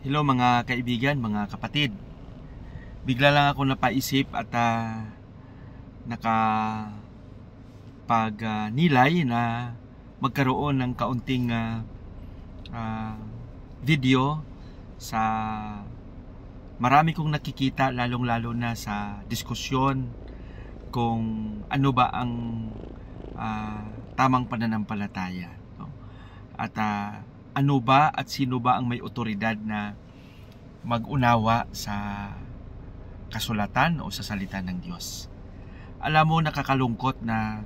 Hello mga kaibigan, mga kapatid. Bigla lang ako napaisip at nilay na magkaroon ng kaunting video sa marami kong nakikita, lalong-lalo na sa diskusyon kung ano ba ang tamang pananampalataya, no? At ano ba at sino ba ang may otoridad na mag-unawa sa kasulatan o sa salita ng Diyos. Alam mo, nakakalungkot na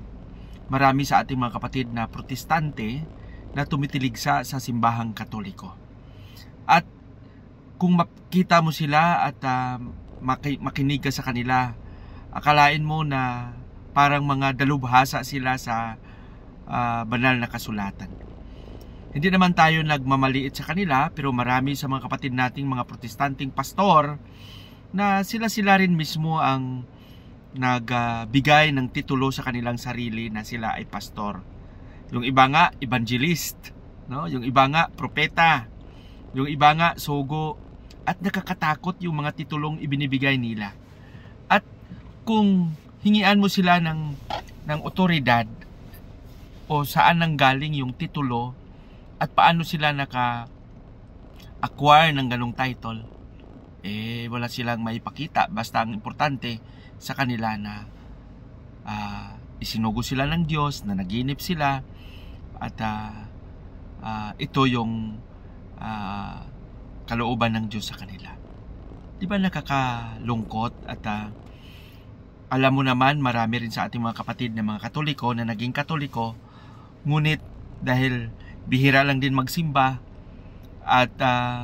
marami sa ating mga kapatid na protestante na tumitiligsa sa simbahang katoliko. At kung makita mo sila at makinig ka sa kanila, akalain mo na parang mga dalubhasa sila sa banal na kasulatan. Hindi naman tayo nagmamaliit sa kanila, pero marami sa mga kapatid nating mga protestanteng pastor na sila rin mismo ang nagbigay ng titulo sa kanilang sarili na sila ay pastor. Yung iba nga evangelist, no? Yung iba nga propeta, yung iba nga sugo, at nakakatakot yung mga titulong ibinibigay nila. At kung hingian mo sila ng otoridad o saan nanggaling yung titulo at paano sila naka-acquire ng ganong title, wala silang maipakita. Basta ang importante sa kanila na isinugo sila ng Diyos, na naginip sila, at ito yung kalooban ng Diyos sa kanila. Di ba nakakalungkot? At alam mo naman, marami rin sa ating mga kapatid na mga Katoliko na naging Katoliko, ngunit dahil bihira lang din magsimba at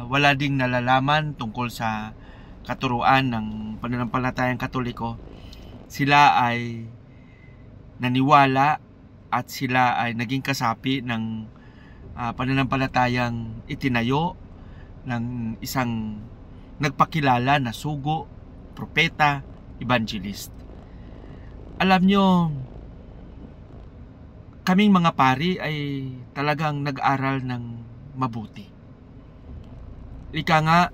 wala ding nalalaman tungkol sa katuruan ng pananampalatayang Katoliko, sila ay naniwala at sila ay naging kasapi ng pananampalatayang itinayo ng isang nagpakilala na sugo, propeta, evangelist. Alam nyo, kaming mga pari ay talagang nag-aral ng mabuti. Ika nga,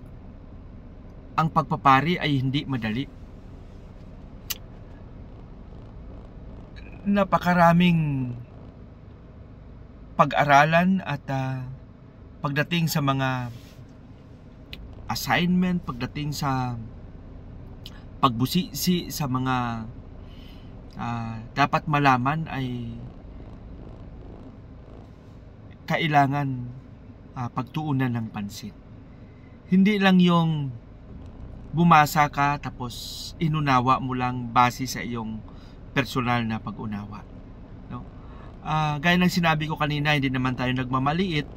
ang pagpapari ay hindi madali. Napakaraming pag-aralan at pagdating sa mga assignment, pagdating sa pagbusisi sa mga dapat malaman, ay kailangan pagtuunan ng pansin. Hindi lang yung bumasa ka tapos inunawa mo lang base sa iyong personal na pag-unawa, no? Gaya ng sinabi ko kanina, hindi naman tayo nagmamaliit,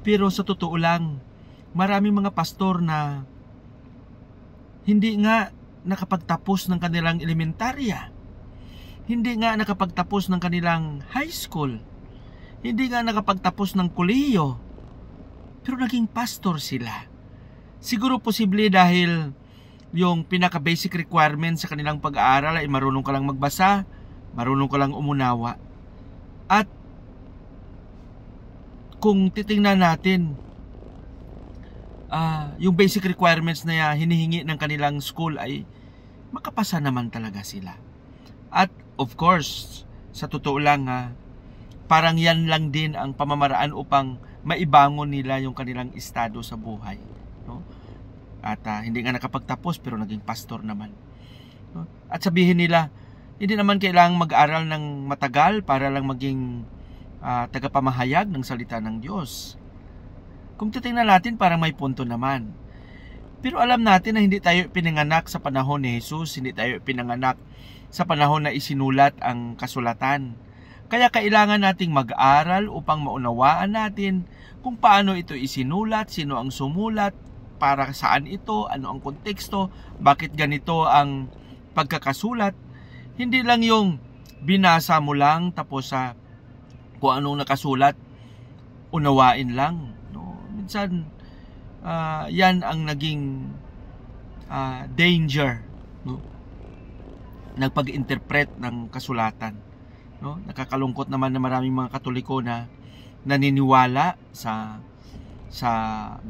pero sa totoo lang, maraming mga pastor na hindi nga nakapagtapos ng kanilang elementarya, hindi nga nakapagtapos ng kanilang high school, hindi nga nakapagtapos ng kolehiyo, pero naging pastor sila. Siguro posible dahil yung pinaka-basic requirement sa kanilang pag-aaral ay marunong ka lang magbasa, marunong ka lang umunawa. At kung titingnan natin, yung basic requirements na hinihingi ng kanilang school ay makapasa naman talaga sila. At of course, sa totoo lang, parang yan lang din ang pamamaraan upang maibangon nila yung kanilang estado sa buhay, no? At hindi nga nakapagtapos pero naging pastor naman, no? At sabihin nila, hindi naman kailangang mag-aral ng matagal para lang maging tagapamahayag ng salita ng Diyos. Kung titingnan natin, parang may punto naman. Pero alam natin na hindi tayo pinanganak sa panahon ni Jesus, hindi tayo pinanganak sa panahon na isinulat ang kasulatan. Kaya kailangan nating mag-aral upang maunawaan natin kung paano ito isinulat, sino ang sumulat, para saan ito, ano ang konteksto, bakit ganito ang pagkakasulat. Hindi lang yung binasa mo lang tapos kung anong nakasulat, unawain lang, no? Minsan, yan ang naging danger, no? Nagpag-interpret ng kasulatan, no? Nakakalungkot naman na maraming mga Katoliko na naniniwala sa sa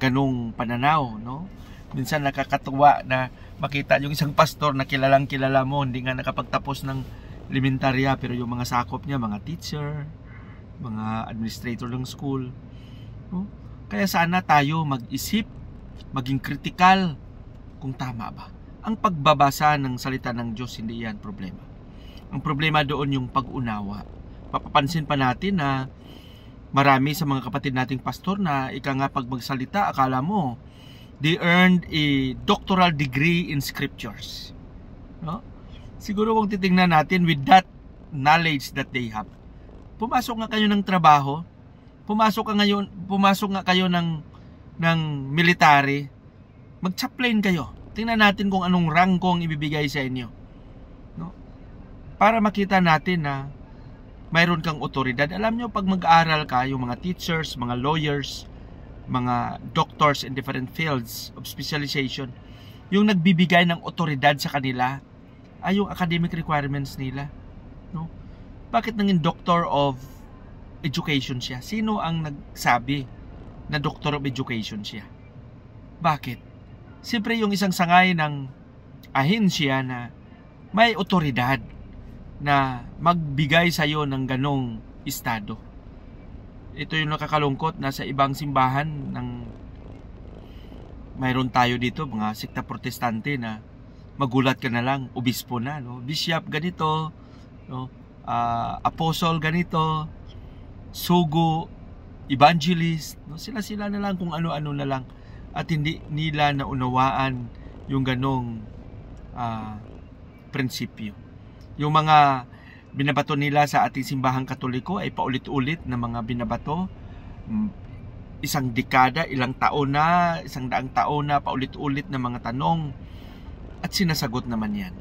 ganong pananaw, no? Minsan nakakatuwa na makita yung isang pastor na kilalang kilala mo, hindi nga nakapagtapos ng elementarya, pero yung mga sakop niya, mga teacher, mga administrator ng school, no? Kaya sana tayo mag-isip, maging critical kung tama ba. Ang pagbabasa ng salita ng Diyos, hindi yan problema. Ang problema doon yung pag-unawa. Papapansin pa natin na marami sa mga kapatid nating pastor na ika nga pag magsalita, akala mo they earned a doctoral degree in scriptures, no? Siguro kung titingnan natin with that knowledge that they have, pumasok nga kayo ng trabaho, pumasok nga kayo ng military, mag-chaplain kayo. Tingnan natin kung anong rangko ang ibibigay sa inyo, no? Para makita natin na mayroon kang otoridad. Alam nyo, pag mag-aaral ka, yung mga teachers, mga lawyers, mga doctors in different fields of specialization, yung nagbibigay ng otoridad sa kanila ay yung academic requirements nila, no? Bakit nanging doctor of education siya? Sino ang nagsabi na doctor of education siya? Bakit? Siyempre yung isang sangay ng ahensya na may otoridad na magbigay sa iyo ng ganong estado. Ito yung nakakalungkot na sa ibang simbahan mayroon tayo dito, mga sekta protestante na magulat ka na lang, obispo na, no? Bishop ganito, no? Apostle ganito, sugo, evangelist, no? Sila na lang kung ano-ano na lang, at hindi nila naunawaan yung ganong prinsipyo. Yung mga binabato nila sa ating simbahang Katoliko ay paulit-ulit na mga binabato. Isang dekada, ilang taon na, 100 taon na, paulit-ulit na mga tanong. At sinasagot naman yan.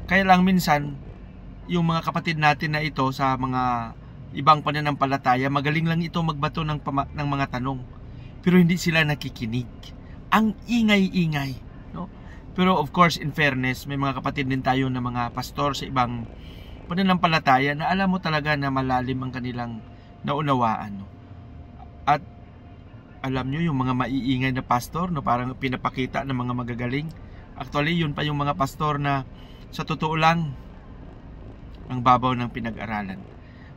Kaya lang minsan, yung mga kapatid natin na ito sa mga ibang pananampalataya, magaling lang ito magbato ng mga tanong. Pero hindi sila nakikinig. Ang ingay-ingay, no? Pero of course, in fairness, may mga kapatid din tayo na mga pastor sa ibang pananampalataya na alam mo talaga na malalim ang kanilang naunawaan, no? At alam nyo, yung mga maiingay na pastor na parang pinapakita ng mga magagaling, actually yun pa yung mga pastor na sa totoo lang ang babaw ng pinag-aralan.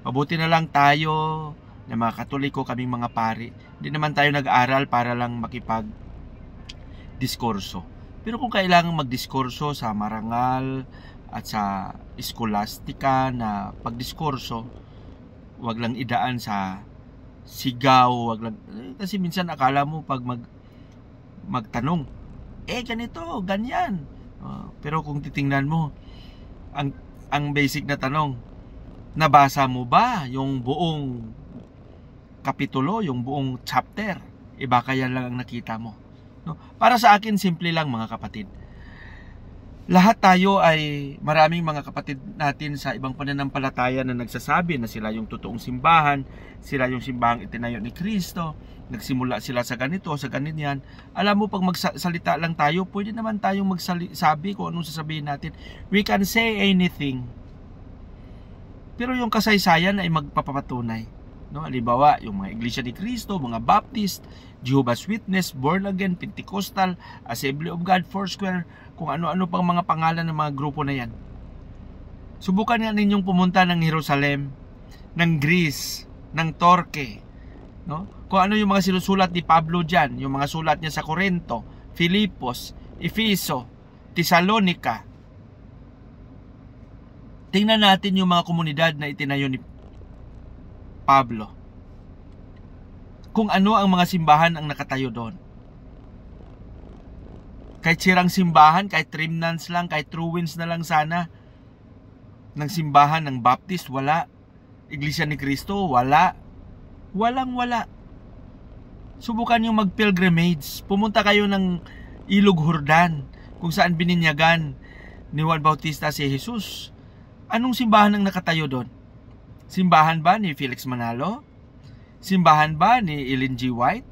Mabuti na lang tayo na mga Katoliko, kaming mga pari, hindi naman tayo nag-aaral para lang makipag-diskurso. Pero kung kailangan magdiskurso sa marangal at sa eskolastika na pagdiskurso, wag lang idaan sa sigaw, wag lang, kasi minsan akala mo pag magtanong, ganito, ganyan. Pero kung titingnan mo, ang basic na tanong, nabasa mo ba yung buong kapitulo, yung buong chapter? Baka yan lang ang nakita mo, no? Para sa akin, simple lang mga kapatid. Lahat tayo ay maraming mga kapatid natin sa ibang pananampalataya na nagsasabi na sila yung totoong simbahan, sila yung simbahang itinayo ni Kristo, nagsimula sila sa ganito, sa ganyan. Alam mo, pag magsalita lang tayo, pwede naman tayong magsabi kung anong sasabihin natin. We can say anything. Pero yung kasaysayan ay magpapatunay, no? Halimbawa, yung mga Iglesia ni Cristo, mga Baptist, Jehovah's Witness, Born Again, Pentecostal, Assembly of God, Foursquare, kung ano-ano pang mga pangalan ng mga grupo na yan. Subukan nga ninyong pumunta ng Jerusalem, ng Greece, ng Torque, no? Kung ano yung mga sinusulat ni Pablo dyan, yung mga sulat niya sa Corinto, Filipos, Efeso, Thessalonica. Tingnan natin yung mga komunidad na itinayo ni Pablo. Kung ano ang mga simbahan ang nakatayo doon. Kahit sirang simbahan, kahit remnants lang, kahit ruins na lang sana ng simbahan ng Baptist, wala. Iglesia ni Cristo, wala. Walang-wala. Subukan yung mag-pilgrimage. Pumunta kayo ng Ilog Jordan, kung saan bininyagan ni Juan Bautista si Jesus. Anong simbahan ang nakatayo doon? Simbahan ba ni Felix Manalo? Simbahan ba ni Ellen G. White?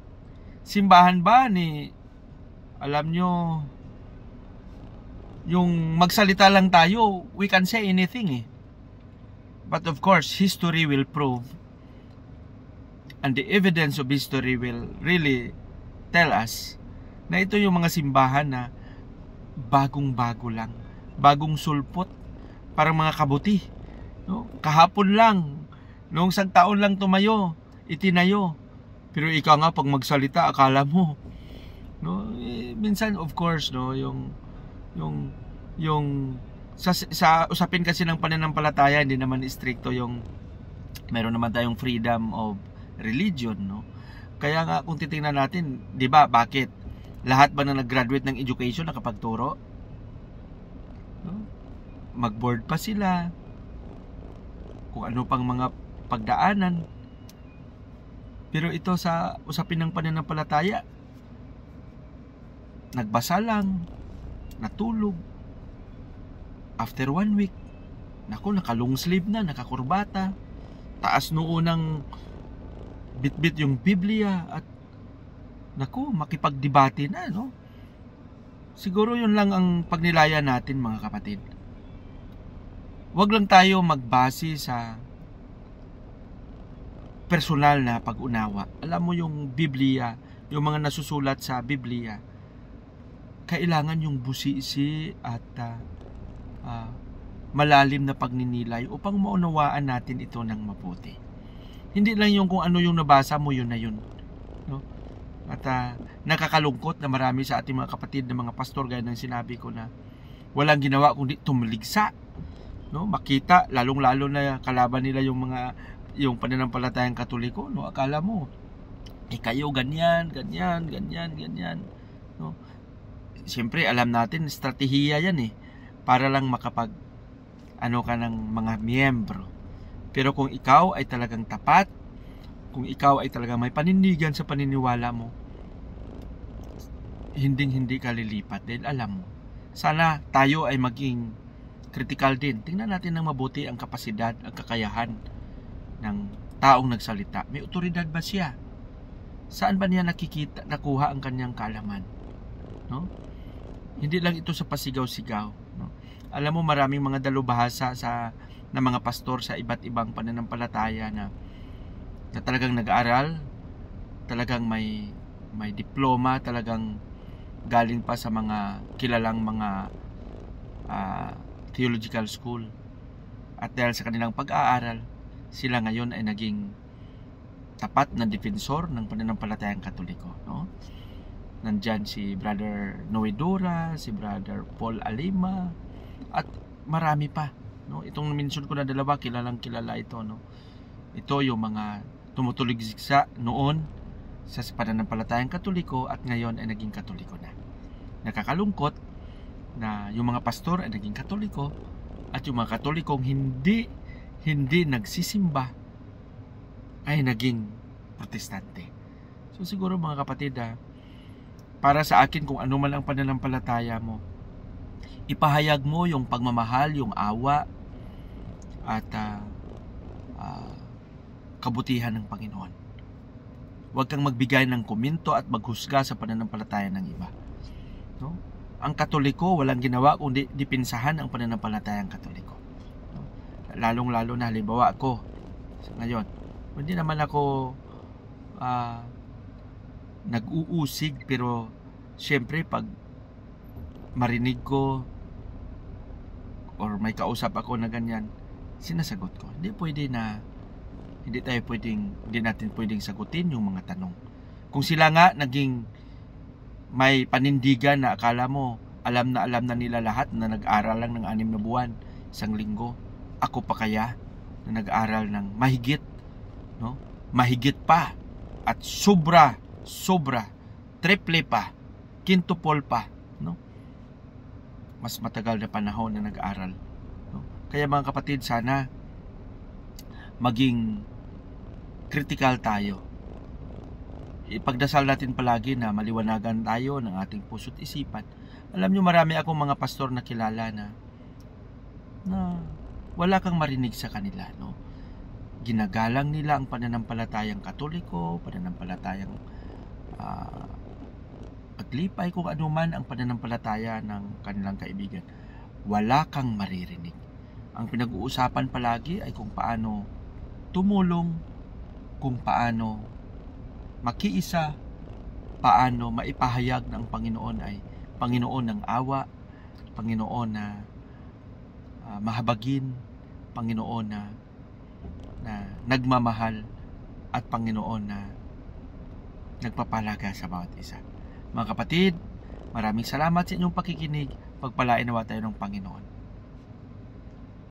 Simbahan ba ni, alam nyo, yung magsalita lang tayo, we can say anything, eh. But of course, history will prove, and the evidence of history will really tell us na ito yung mga simbahan na bagong-bago lang, bagong sulpot, parang mga kabuti, no? Kahapon lang, noong isang taon lang tumayo, itinayo. Pero ikaw nga pag magsalita akala mo, no? Minsan of course, no, yung sa usapin kasi ng pananampalataya, hindi naman stricto yung meron naman tayong freedom of religion, no? Kaya nga kung titingnan natin, 'di ba, bakit lahat ba na nag-graduate ng education nakapagturo? No? Mag-board pa sila. Kung ano pang mga pagdaanan. Pero ito sa usapin ng pananampalataya, nagbasa lang, natulog. After 1 week, naku, naka-long sleeve na, nakakurbata. Taas noo ng bit-bit yung Biblia at naku, makipagdebate na, no? Siguro yun lang ang pagnilaya natin, mga kapatid. Huwag lang tayo magbase sa personal na pag-unawa. Alam mo yung Biblia, yung mga nasusulat sa Biblia, kailangan yung busisi at malalim na pagninilay upang maunawaan natin ito ng mabuti. Hindi lang yung kung ano yung nabasa mo, yun na yun, no? At nakakalungkot na marami sa ating mga kapatid na mga pastor, gaya ng sinabi ko, na walang ginawa kundi tumaligsa, no? Makita, lalong-lalo na kalaban nila yung pananampalatayang Katoliko, no? Akala mo, kayo ganyan, no? Siyempre, alam natin, estratehiya yan para lang makapag ka ng mga miyembro. Pero kung ikaw ay talagang tapat, kung ikaw ay talagang may panindigan sa paniniwala mo, hindi ka lilipat dahil alam mo. Sana tayo ay maging critical din. Tingnan natin ng mabuti ang kapasidad, ang kakayahan ng taong nagsalita. May otoridad ba siya? Saan ba niya nakuha ang kanyang kaalaman? No? Hindi lang ito sa pasigaw-sigaw, no? Alam mo, maraming mga dalubhasa na mga pastor sa iba't ibang pananampalataya na talagang nag-aaral, talagang may diploma, talagang galing pa sa mga kilalang mga theological school. At dahil sa kanilang pag-aaral, sila ngayon ay naging tapat na defensor ng pananampalatayang Katoliko, no? Nandyan si Brother Noe Dura, si Brother Paul Alima, at marami pa, no? Itong mention ko na dalawa, kilalang kilala ito, no? Ito yung mga tumutuligsa noon sa pananampalatayang Katoliko at ngayon ay naging Katoliko na. Nakakalungkot na yung mga pastor ay naging Katoliko at yung mga Katolikong hindi nagsisimba ay naging Protestante. So siguro, mga kapatid, para sa akin, kung ano man ang pananampalataya mo, ipahayag mo yung pagmamahal, yung awa at kabutihan ng Panginoon. Huwag kang magbigay ng komento at maghusga sa pananampalataya ng iba, no? Ang Katoliko walang ginawa kundi dipinsahan ang pananampalatayang Katoliko, no? Lalong-lalo na halimbawa ako ngayon, hindi naman ako nag-uusig, pero syempre pag marinig ko or may kausap ako na ganyan, sinasagot ko. Hindi natin pwedeng sagutin yung mga tanong. Kung sila nga naging may panindigan na akala mo alam na nila lahat, na nag-aral lang ng 6 na buwan, 1 linggo, ako pa kaya na nag-aral ng mahigit, no? Mahigit pa at sobra, triple pa, quintuple pa, no? Mas matagal na panahon na nag-aral, no? Kaya mga kapatid, sana maging critical tayo. Ipagdasal natin palagi na maliwanagan tayo ng ating puso't isipan. Alam nyo, marami akong mga pastor na kilala na wala kang marinig sa kanila, no? Ginagalang nila ang pananampalatayang Katoliko, pananampalatayang paglipay, kung ano man ang pananampalataya ng kanilang kaibigan. Wala kang maririnig. Ang pinag-uusapan palagi ay kung paano tumulong, kung paano makiisa, paano maipahayag na ang Panginoon ay Panginoon ng awa, Panginoon na mahabagin, Panginoon na nagmamahal, at Panginoon na nagpapalaga sa bawat isa. Mga kapatid, maraming salamat sa inyong pakikinig. Pagpalain nawa tayo ng Panginoon.